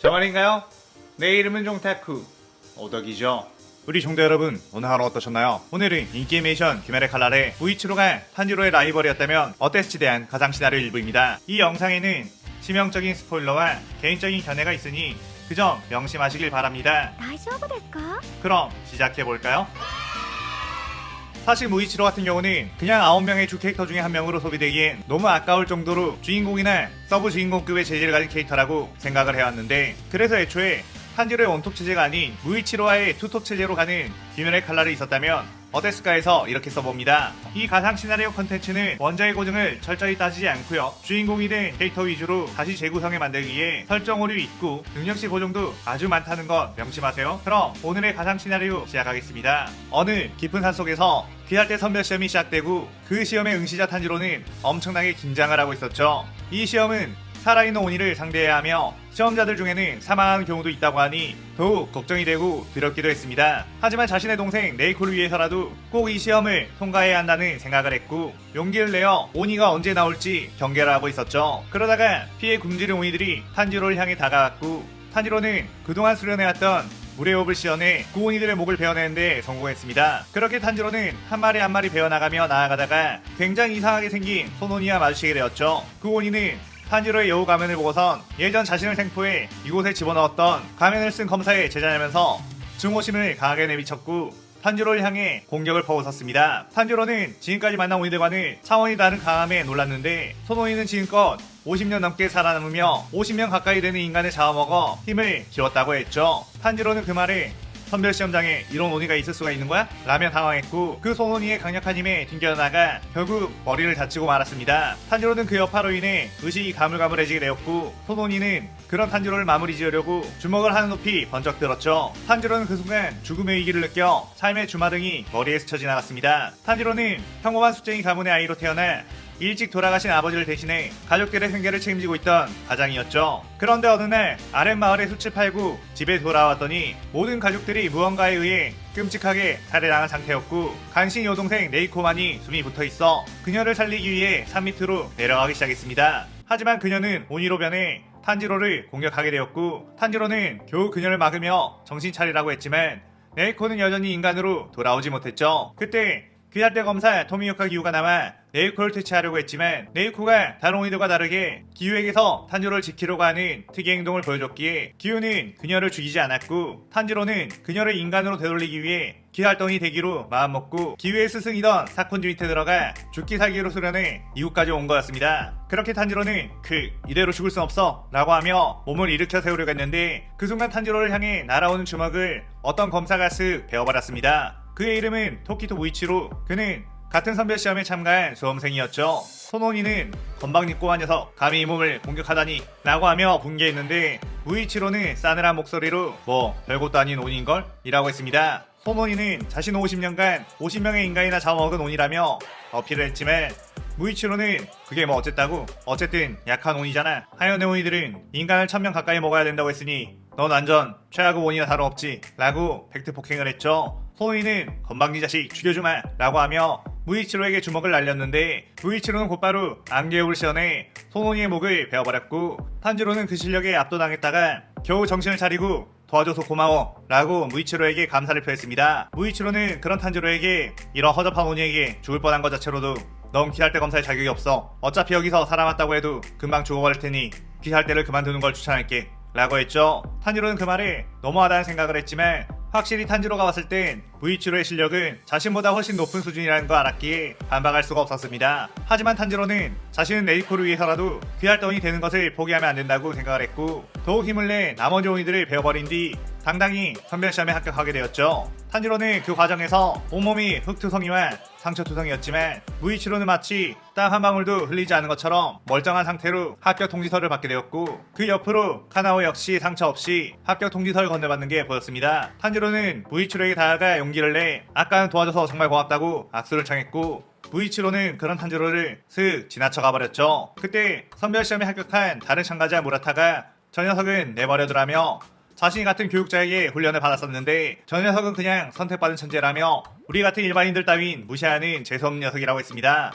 정말인가요? 내 이름은 종타쿠 오덕이죠. 우리 종대 여러분, 오늘 하루 어떠셨나요? 오늘은 인기 애니메이션 귀멸의 칼날의 무이치로가 탄지로의 라이벌이었다면 어땠을지 대한 가상 시나리오 일부입니다. 이 영상에는 치명적인 스포일러와 개인적인 견해가 있으니 그 점 명심하시길 바랍니다. 大丈夫ですか? 그럼 시작해볼까요? 사실 무이치로 같은 경우는 그냥 9명의 주 캐릭터 중에 한 명으로 소비되기엔 너무 아까울 정도로 주인공이나 서브 주인공급의 재질을 가진 캐릭터라고 생각을 해왔는데, 그래서 애초에 탄지로의 원톱 체제가 아닌 무이치로와의 투톱 체제로 가는 귀멸의 칼날이 있었다면 어땠을까 해서 이렇게 써봅니다. 이 가상 시나리오 컨텐츠는 원작의 고증을 철저히 따지지 않고요, 주인공이 된 캐릭터 위주로 다시 재구성해 만들기 위해 설정 오류 있고 능력치 고정도 아주 많다는 것 명심하세요. 그럼 오늘의 가상 시나리오 시작하겠습니다. 어느 깊은 산 속에서 귀할대 선별 시험이 시작되고 그 시험의 응시자 탄지로는 엄청나게 긴장을 하고 있었죠. 이 시험은 살아있는 오니를 상대해야 하며 시험자들 중에는 사망하는 경우도 있다고 하니 더욱 걱정이 되고 두렵기도 했습니다. 하지만 자신의 동생 네이코를 위해서라도 꼭 이 시험을 통과해야 한다는 생각을 했고 용기를 내어 오니가 언제 나올지 경계를 하고 있었죠. 그러다가 피해 굶주린 오니들이 탄지로를 향해 다가갔고 탄지로는 그동안 수련해왔던 물의 호흡을 시연해 구온이들의 목을 베어내는데 성공했습니다. 그렇게 탄지로는 한 마리 한 마리 베어나가며 나아가다가 굉장히 이상하게 생긴 소노니와 마주치게 되었죠. 구온이는 탄지로의 여우 가면을 보고선 예전 자신을 생포해 이곳에 집어넣었던 가면을 쓴 검사의 제자냐면서 증오심을 강하게 내비쳤고 탄지로를 향해 공격을 퍼붓었습니다. 탄지로는 지금까지 만난 오니들과는 차원이 다른 강함에 놀랐는데, 소노니는 지금껏 50년 넘게 살아남으며 50명 가까이 되는 인간을 잡아먹어 힘을 키웠다고 했죠. 탄지로는 그 말에 선별시험장에 이런 오니가 있을 수가 있는 거야? 라며 당황했고 그 소노니의 강력한 힘에 튕겨나가 결국 머리를 다치고 말았습니다. 탄지로는 그 여파로 인해 의식이 가물가물해지게 되었고 소노니는 그런 탄지로를 마무리 지으려고 주먹을 하늘 높이 번쩍 들었죠. 탄지로는 그 순간 죽음의 위기를 느껴 삶의 주마등이 머리에 스쳐 지나갔습니다. 탄지로는 평범한 숫쟁이 가문의 아이로 태어나 일찍 돌아가신 아버지를 대신해 가족들의 생계를 책임지고 있던 가장이었죠. 그런데 어느 날 아랫마을에 숯을 팔고 집에 돌아왔더니 모든 가족들이 무언가에 의해 끔찍하게 살해당한 상태였고 간신 여동생 네이코만이 숨이 붙어있어 그녀를 살리기 위해 산 밑으로 내려가기 시작했습니다. 하지만 그녀는 오니로 변해 탄지로를 공격하게 되었고 탄지로는 겨우 그녀를 막으며 정신 차리라고 했지만 네이코는 여전히 인간으로 돌아오지 못했죠. 그때 귀할대 검사 토미오카 기우가 남아 네이코를 퇴치하려고 했지만 네이코가 다른 오니들과 다르게 기우에게서 탄지로를 지키려고 하는 특이의 행동을 보여줬기에 기우는 그녀를 죽이지 않았고 탄지로는 그녀를 인간으로 되돌리기 위해 귀할덩이 되기로 마음먹고 기우의 스승이던 사콘주 밑에 들어가 죽기 살기로 수련해 이곳까지 온 거였습니다. 그렇게 탄지로는 이대로 죽을 순 없어 라고 하며 몸을 일으켜 세우려고 했는데 그 순간 탄지로를 향해 날아오는 주먹을 어떤 검사가 쓱 베어버렸습니다. 그의 이름은 토키토 무이치로. 그는 같은 선별시험에 참가한 수험생이었죠. 소노니는 건방진꼬한 녀석, 감히 이 몸을 공격하다니 라고 하며 분개했는데 무이치로는 싸늘한 목소리로 뭐 별것도 아닌 오니인걸? 이라고 했습니다. 소노니는 자신은 50년간 50명의 인간이나 잡아먹은 오니라며 어필을 했지만 무이치로는 그게 뭐 어쨌다고? 어쨌든 약한 오니잖아. 하연의 오니들은 인간을 1000명 가까이 먹어야 된다고 했으니 넌 완전 최하급 오니나 다름없지 라고 팩트 폭행을 했죠. 소노니는 건방진 자식 죽여주마 라고 하며 무이치로에게 주먹을 날렸는데 무이치로는 곧바로 안개욕을 시연해 소노니의 목을 베어버렸고 탄지로는 그 실력에 압도당했다가 겨우 정신을 차리고 도와줘서 고마워 라고 무이치로에게 감사를 표했습니다. 무이치로는 그런 탄지로에게 이런 허접한 오니에게 죽을 뻔한 것 자체로도 넌 귀할대 검사의 자격이 없어. 어차피 여기서 살아왔다고 해도 금방 죽어버릴 테니 귀할대를 그만두는 걸 추천할게 라고 했죠. 탄지로는 그 말에 너무하다는 생각을 했지만 확실히 탄지로가 왔을 땐 무이치로의 실력은 자신보다 훨씬 높은 수준이라는 걸 알았기에 반박할 수가 없었습니다. 하지만 탄지로는 자신은 네이코를 위해서라도 귀할덩이 되는 것을 포기하면 안 된다고 생각을 했고 더욱 힘을 내 나머지 오니들을 베어버린 뒤 당당히 선별시험에 합격하게 되었죠. 탄지로는 그 과정에서 온몸이 흙투성이와 상처투성이었지만 무이치로는 마치 땀 한 방울도 흘리지 않은 것처럼 멀쩡한 상태로 합격 통지서를 받게 되었고 그 옆으로 카나오 역시 상처 없이 합격 통지서를 건네받는 게 보였습니다. 탄지로는 무이치로에게 다가가 용기를 내 아까는 도와줘서 정말 고맙다고 악수를 청했고 무이치로는 그런 탄지로를 슥 지나쳐 가버렸죠. 그때 선별시험에 합격한 다른 참가자 무라타가 저 녀석은 내버려두라며 자신이 같은 교육자에게 훈련을 받았었는데 저 녀석은 그냥 선택받은 천재라며 우리 같은 일반인들 따윈 무시하는 재수없는 녀석이라고 했습니다.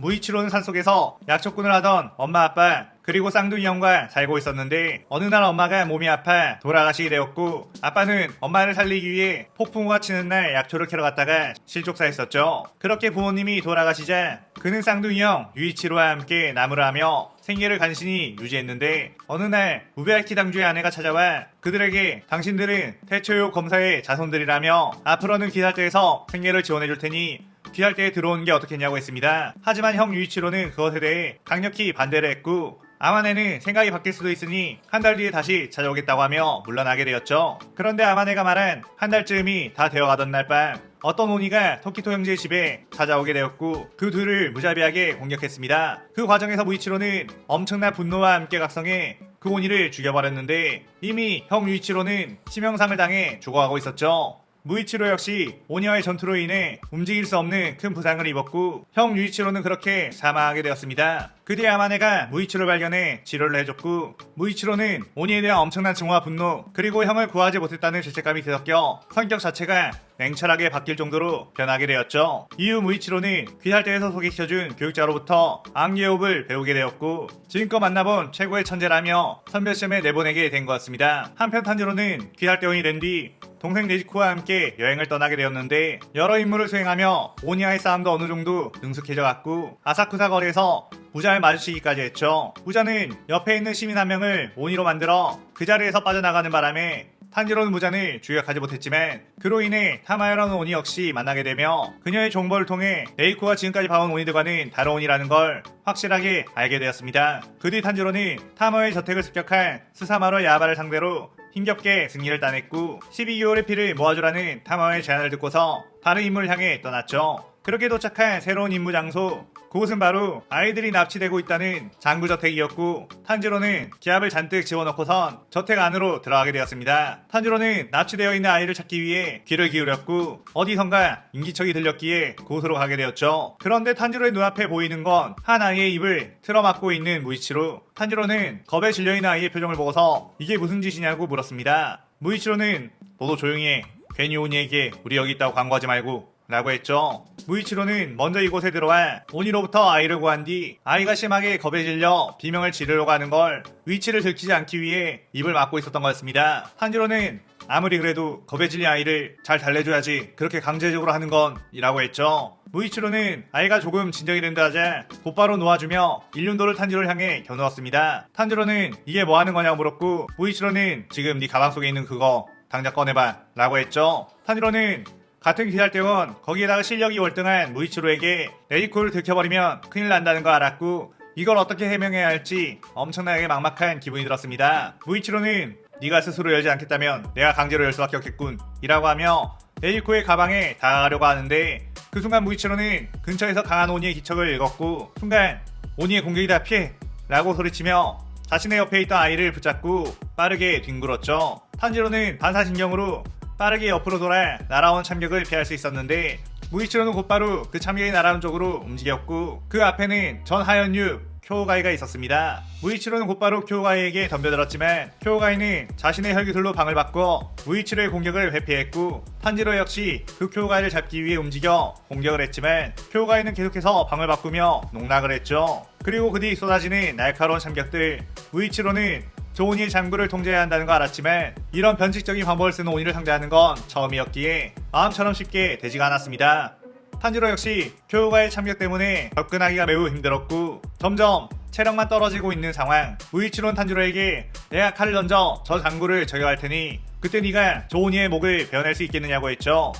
무이치로는 산속에서 약초꾼을 하던 엄마 아빠 그리고 쌍둥이 형과 살고 있었는데 어느 날 엄마가 몸이 아파 돌아가시게 되었고 아빠는 엄마를 살리기 위해 폭풍우가 치는 날 약초를 캐러 갔다가 실족사했었죠. 그렇게 부모님이 돌아가시자 그는 쌍둥이 형 유이치로와 함께 나무를 하며 생계를 간신히 유지했는데 어느 날 우베아키 당주의 아내가 찾아와 그들에게 당신들은 태초요 검사의 자손들이라며 앞으로는 귀할때에서 생계를 지원해줄 테니 귀할때에 들어오는 게 어떻겠냐고 했습니다. 하지만 형 유이치로는 그것에 대해 강력히 반대를 했고 아마네는 생각이 바뀔 수도 있으니 한 달 뒤에 다시 찾아오겠다고 하며 물러나게 되었죠. 그런데 아마네가 말한 한 달쯤이 다 되어가던 날 밤 어떤 오니가 토키토 형제의 집에 찾아오게 되었고 그 둘을 무자비하게 공격했습니다. 그 과정에서 무이치로는 엄청난 분노와 함께 각성해 그 오니를 죽여버렸는데 이미 형 유이치로는 치명상을 당해 죽어가고 있었죠. 무이치로 역시 오니와의 전투로 인해 움직일 수 없는 큰 부상을 입었고 형 유이치로는 그렇게 사망하게 되었습니다. 그 뒤에 아마네가 무이치로를 발견해 치료를 해줬고 무이치로는 오니에 대한 엄청난 증오와 분노 그리고 형을 구하지 못했다는 죄책감이 뒤섞여 성격 자체가 냉철하게 바뀔 정도로 변하게 되었죠. 이후 무이치로는 귀할때에서 소개시켜준 교육자로부터 암기호흡을 배우게 되었고 지금껏 만나본 최고의 천재라며 선별시험에 내보내게 된 것 같습니다. 한편 탄지로는 귀할때원이 된 뒤 동생 네지코와 함께 여행을 떠나게 되었는데 여러 임무를 수행하며 오니와의 싸움도 어느 정도 능숙해져 갔고 아사쿠사 거리에서 부자를 마주치기까지 했죠. 부자는 옆에 있는 시민 한 명을 오니로 만들어 그 자리에서 빠져나가는 바람에 탄지로는 무잔을 주역하지 못했지만 그로 인해 타마야라는 오니 역시 만나게 되며 그녀의 정보를 통해 레이코가 지금까지 봐온 오니들과는 다른 오니라는 걸 확실하게 알게 되었습니다. 그 뒤 탄지로는 타마야의 저택을 습격한 스사마루 야바를 상대로 힘겹게 승리를 따냈고 12개월의 피를 모아주라는 타마야의 제안을 듣고서 다른 임무를 향해 떠났죠. 그렇게 도착한 새로운 임무 장소 그곳은 바로 아이들이 납치되고 있다는 장구저택이었고 탄지로는 기압을 잔뜩 집어넣고선 저택 안으로 들어가게 되었습니다. 탄지로는 납치되어 있는 아이를 찾기 위해 귀를 기울였고 어디선가 인기척이 들렸기에 그곳으로 가게 되었죠. 그런데 탄지로의 눈앞에 보이는 건 한 아이의 입을 틀어막고 있는 무이치로. 탄지로는 겁에 질려있는 아이의 표정을 보고서 이게 무슨 짓이냐고 물었습니다. 무이치로는 너도 조용히 해. 괜히 오니에게 우리 여기 있다고 광고하지 말고 라고 했죠. 무이치로는 먼저 이곳에 들어와 오니로부터 아이를 구한 뒤 아이가 심하게 겁에 질려 비명을 지르려고 하는 걸 위치를 들키지 않기 위해 입을 막고 있었던 거였습니다. 탄지로는 아무리 그래도 겁에 질린 아이를 잘 달래줘야지 그렇게 강제적으로 하는 건 이라고 했죠. 무이치로는 아이가 조금 진정이 된다 하자 곧바로 놓아주며 일륜도를 탄지로를 향해 겨누었습니다. 탄지로는 이게 뭐 하는 거냐고 물었고 무이치로는 지금 네 가방 속에 있는 그거 당장 꺼내봐 라고 했죠. 탄지로는 같은 귀할때원 거기에다가 실력이 월등한 무이치로에게 레이코를 들켜버리면 큰일 난다는 거 알았고 이걸 어떻게 해명해야 할지 엄청나게 막막한 기분이 들었습니다. 무이치로는 네가 스스로 열지 않겠다면 내가 강제로 열 수밖에 없겠군 이라고 하며 레이코의 가방에 다가가려고 하는데 그 순간 무이치로는 근처에서 강한 오니의 기척을 읽었고 순간 오니의 공격이다 피해 라고 소리치며 자신의 옆에 있던 아이를 붙잡고 빠르게 뒹굴었죠. 탄지로는 반사신경으로 빠르게 옆으로 돌아 날아온 참격을 피할 수 있었는데 무이치로는 곧바로 그 참격이 날아온 쪽으로 움직였고 그 앞에는 전 하연유 쿄오가이가 있었습니다. 무이치로는 곧바로 쿄오가이에게 덤벼들었지만 쿄오가이는 자신의 혈기술로 방을 바꿔 무이치로의 공격을 회피했고 탄지로 역시 그 쿄오가이를 잡기 위해 움직여 공격을 했지만 쿄오가이는 계속해서 방을 바꾸며 농락을 했죠. 그리고 그 뒤 쏟아지는 날카로운 참격들 무이치로는 저 오니의 장구를 통제해야 한다는 거 알았지만 이런 변칙적인 방법을 쓰는 오니를 상대하는 건 처음이었기에 마음처럼 쉽게 되지가 않았습니다. 탄지로 역시 쿄오가의 참격 때문에 접근하기가 매우 힘들었고 점점 체력만 떨어지고 있는 상황. 무이치로는 탄지로에게 내가 칼을 던져 저 장구를 저격할 테니 그때 네가 저 오니의 목을 베어낼 수 있겠느냐고 했죠.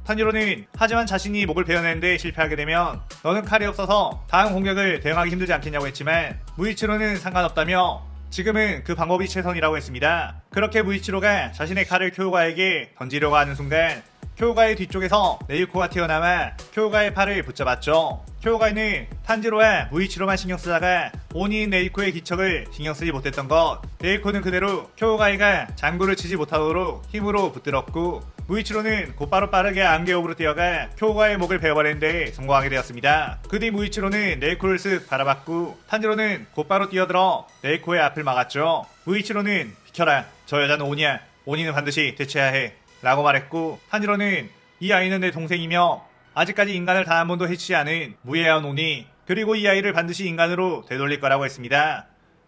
탄지로는 하지만 자신이 목을 베어내는데 실패하게 되면 너는 칼이 없어서 다음 공격을 대응하기 힘들지 않겠냐고 했지만 무이치로는 상관없다며 지금은 그 방법이 최선이라고 했습니다. 그렇게 무이치로가 자신의 칼을 쿄오가에게 던지려고 하는 순간 쿄오가의 뒤쪽에서 레이코가 튀어나와 쿄오가의 팔을 붙잡았죠. 쿄오가는 탄지로와 무이치로만 신경 쓰다가 오니인 레이코의 기척을 신경 쓰지 못했던 것. 레이코는 그대로 쿄오가이가 장구를 치지 못하도록 힘으로 붙들었고 무이치로는 곧바로 빠르게 암개호흡으로 뛰어가 쿄오가의 목을 베어버리는데 성공하게 되었습니다. 그 뒤 무이치로는 레이코를 쓱 바라봤고 탄지로는 곧바로 뛰어들어 레이코의 앞을 막았죠. 무이치로는 비켜라. 저 여자는 오니야. 오니는 반드시 대체해야 해. 라고 말했고 탄지로는 이 아이는 내 동생이며 아직까지 인간을 단 한 번도 해치지 않은 무해한 오니, 그리고 이 아이를 반드시 인간으로 되돌릴 거라고 했습니다.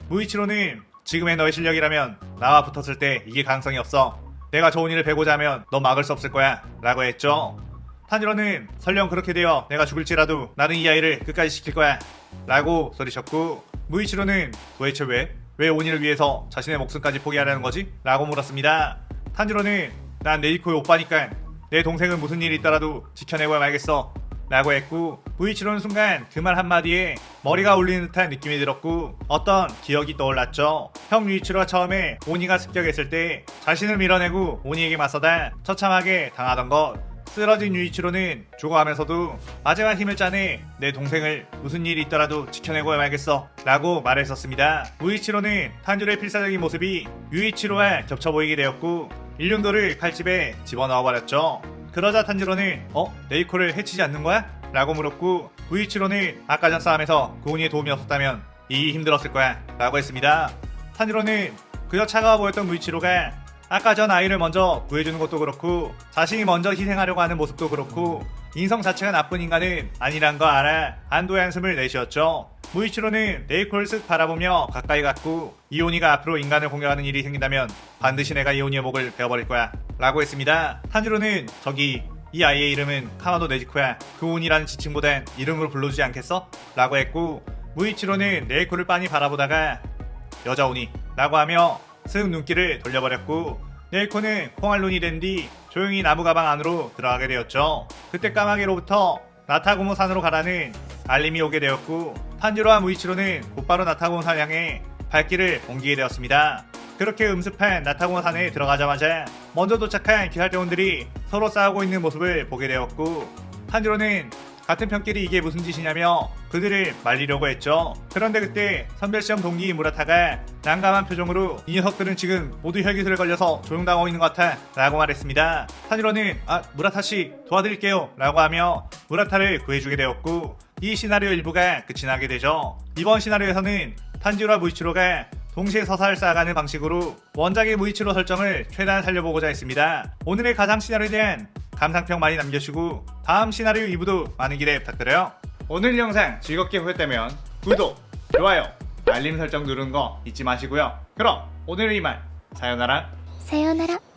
무이치로는 지금의 너의 실력이라면 나와 붙었을 때 이길 가능성이 없어. 내가 저 오니를 베고자 하면 너 막을 수 없을 거야 라고 했죠. 탄지로는 설령 그렇게 되어 내가 죽을지라도 나는 이 아이를 끝까지 지킬 거야 라고 소리쳤고, 무이치로는 도대체 왜 오니를 위해서 자신의 목숨까지 포기하려는 거지? 라고 물었습니다. 탄지로는 난 네이코의 오빠니까 내 동생은 무슨 일이 있더라도 지켜내고야 말겠어 라고 했고, 무이치로는 순간 그 말 한마디에 머리가 울리는 듯한 느낌이 들었고 어떤 기억이 떠올랐죠. 형 유이치로가 처음에 오니가 습격했을 때 자신을 밀어내고 오니에게 맞서다 처참하게 당하던 것. 쓰러진 유이치로는 죽어가면서도 마지막 힘을 짜내 내 동생을 무슨 일이 있더라도 지켜내고야 말겠어 라고 말했었습니다. 무이치로는 탄지로의 필사적인 모습이 유이치로와 겹쳐 보이게 되었고 일륜도를 칼집에 집어넣어버렸죠. 그러자 탄지로는 네이코를 해치지 않는 거야? 라고 물었고, 무이치로는 아까 전 싸움에서 고은이의 도움이 없었다면 이 힘들었을 거야 라고 했습니다. 탄지로는 그저 차가워 보였던 무이치로가 아까 전 아이를 먼저 구해주는 것도 그렇고 자신이 먼저 희생하려고 하는 모습도 그렇고 인성 자체가 나쁜 인간은 아니란 거 알아 안도의 한숨을 내쉬었죠. 무이치로는 네이코를 쓱 바라보며 가까이 갔고, 이오니가 앞으로 인간을 공격하는 일이 생긴다면 반드시 내가 이오니의 목을 베어버릴 거야 라고 했습니다. 탄지로는 저기 이 아이의 이름은 카마도 네지코야. 그 온이라는 지칭보단 이름으로 불러주지 않겠어? 라고 했고, 무이치로는 네이코를 빤히 바라보다가 여자 오니 라고 하며 슥 눈길을 돌려버렸고, 네이코는 콩알론이 된 뒤 조용히 나무 가방 안으로 들어가게 되었죠. 그때 까마귀로부터 나타고모 산으로 가라는 알림이 오게 되었고, 탄지로와 무이치로는 곧바로 나타고모 산을 향해 발길을 옮기게 되었습니다. 그렇게 음습한 나타고모 산에 들어가자마자 먼저 도착한 기살대원들이 서로 싸우고 있는 모습을 보게 되었고, 탄지로는 같은 편끼리 이게 무슨 짓이냐며 그들을 말리려고 했죠. 그런데 그때 선별시험 동기 무라타가 난감한 표정으로 이 녀석들은 지금 모두 혈기술에 걸려서 조용당하고 있는 것 같아 라고 말했습니다. 탄지로는 무라타씨 도와드릴게요 라고 하며 무라타를 구해주게 되었고, 이 시나리오 일부가 끝이 나게 되죠. 이번 시나리오에서는 탄지로와 무이치로가 동시에 서사를 쌓아가는 방식으로 원작의 무이치로 설정을 최대한 살려보고자 했습니다. 오늘의 가상 시나리오에 대한 감상평 많이 남겨주시고 다음 시나리오 2부도 많은 기대 부탁드려요. 오늘 영상 즐겁게 보셨다면 구독, 좋아요, 알림 설정 누르는 거 잊지 마시고요. 그럼 오늘은 이만 사요나라.さようなら。